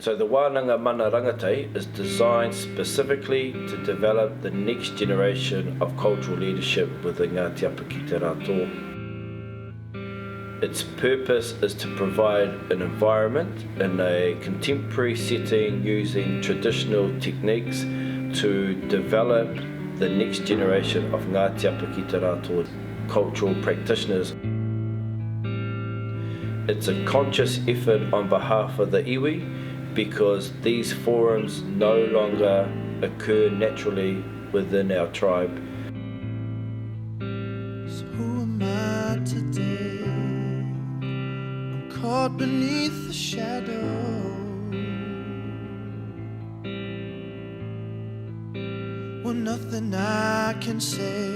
So the Wānanga Mana Rangatei is designed specifically to develop the next generation of cultural leadership within Ngāti Apa ki te Rato. Its purpose is to provide an environment in a contemporary setting using traditional techniques to develop the next generation of Ngāti Apa ki te Rato cultural practitioners. It's a conscious effort on behalf of the iwi, because these forums no longer occur naturally within our tribe. So who am I today? I'm caught beneath the shadow. Well, nothing I can say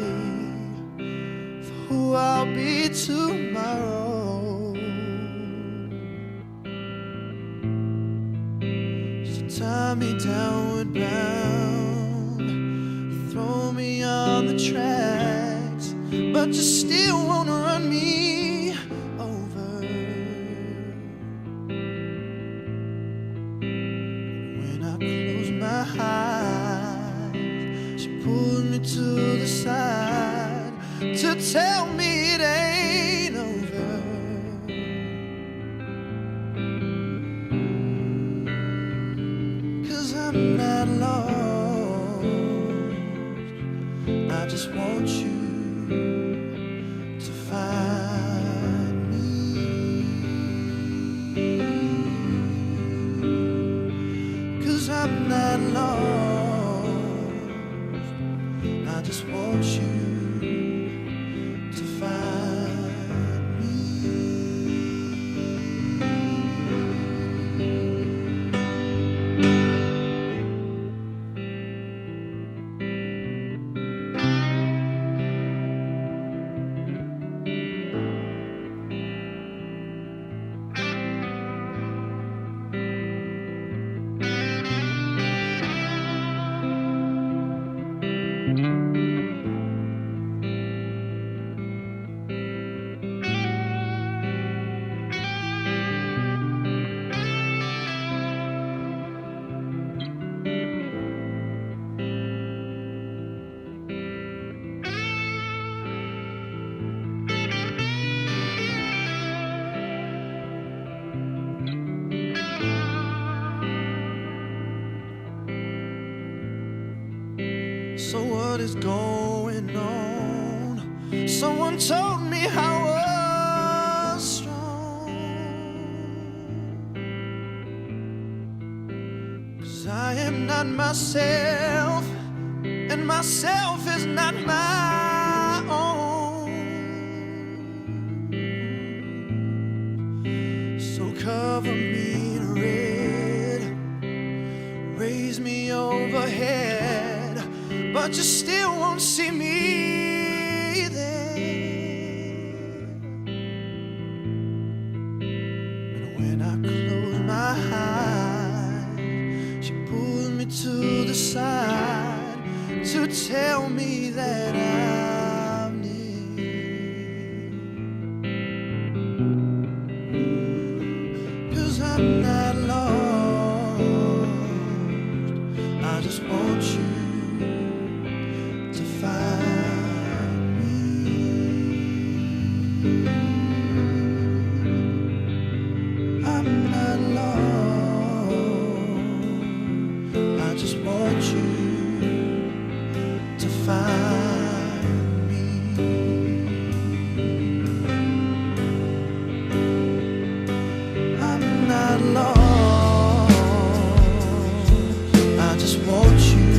for who I'll be tomorrow. Tie me downward bound, throw me on the tracks, but you still wanna run me over. When I close my eyes, she pulled me to the side to tell me it ain't over. I'm not lost, I just want you to find me. 'Cause I'm not lost, I just want you to find me. So what is going on? Someone told me I was strong, 'cause I am not myself, and myself is not my own. So cover me in red, raise me overhead, but you still won't see me there. And when I close my eyes, she pulled me to the side to tell me that I'm near. 'Cause I'm not lost, I just want you to find me. I'm not lost, I just want you to find me. I'm not lost, I just want you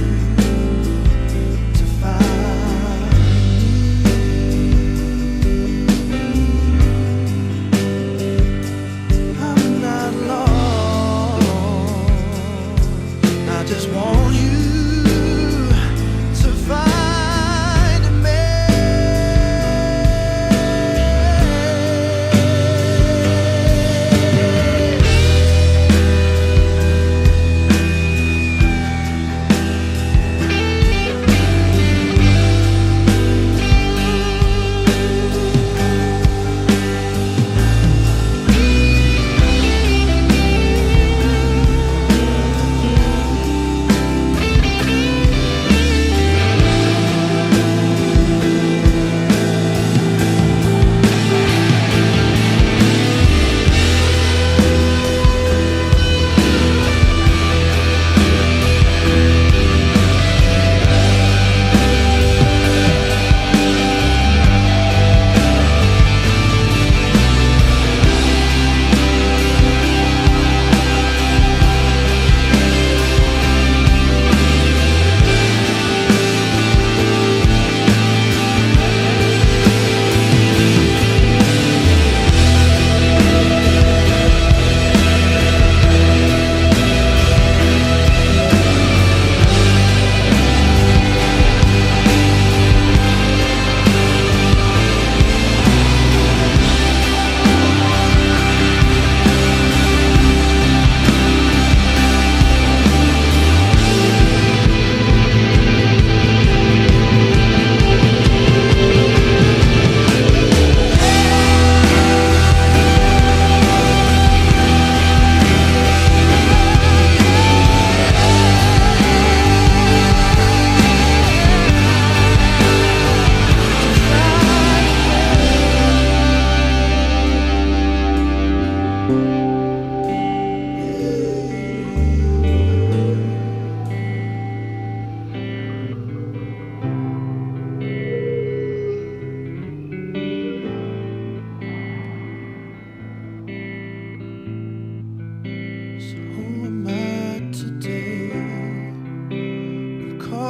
to find me. I'm not lost, I just want you to find me.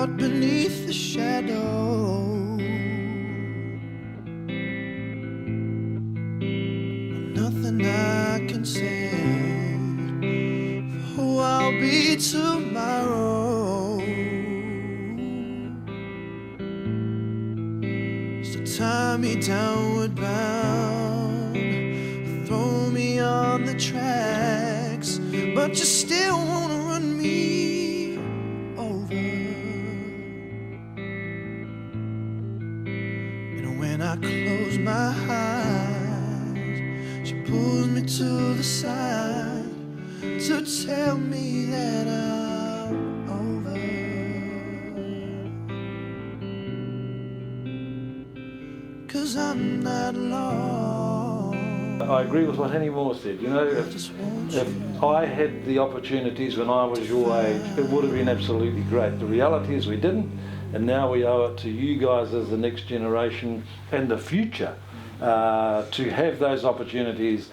caught beneath the shadow. Nothing I can say for who I'll be tomorrow. So tie me downward bound, throw me on the tracks, but you still wanna run me over. And when I close my eyes, she pulls me to the side to tell me that I'm over. 'Cause I'm not lost. I agree with what Henny Moore said. You know, if I had the opportunities when I was your age, it would have been absolutely great. The reality is we didn't, and now we owe it to you guys as the next generation and the future to have those opportunities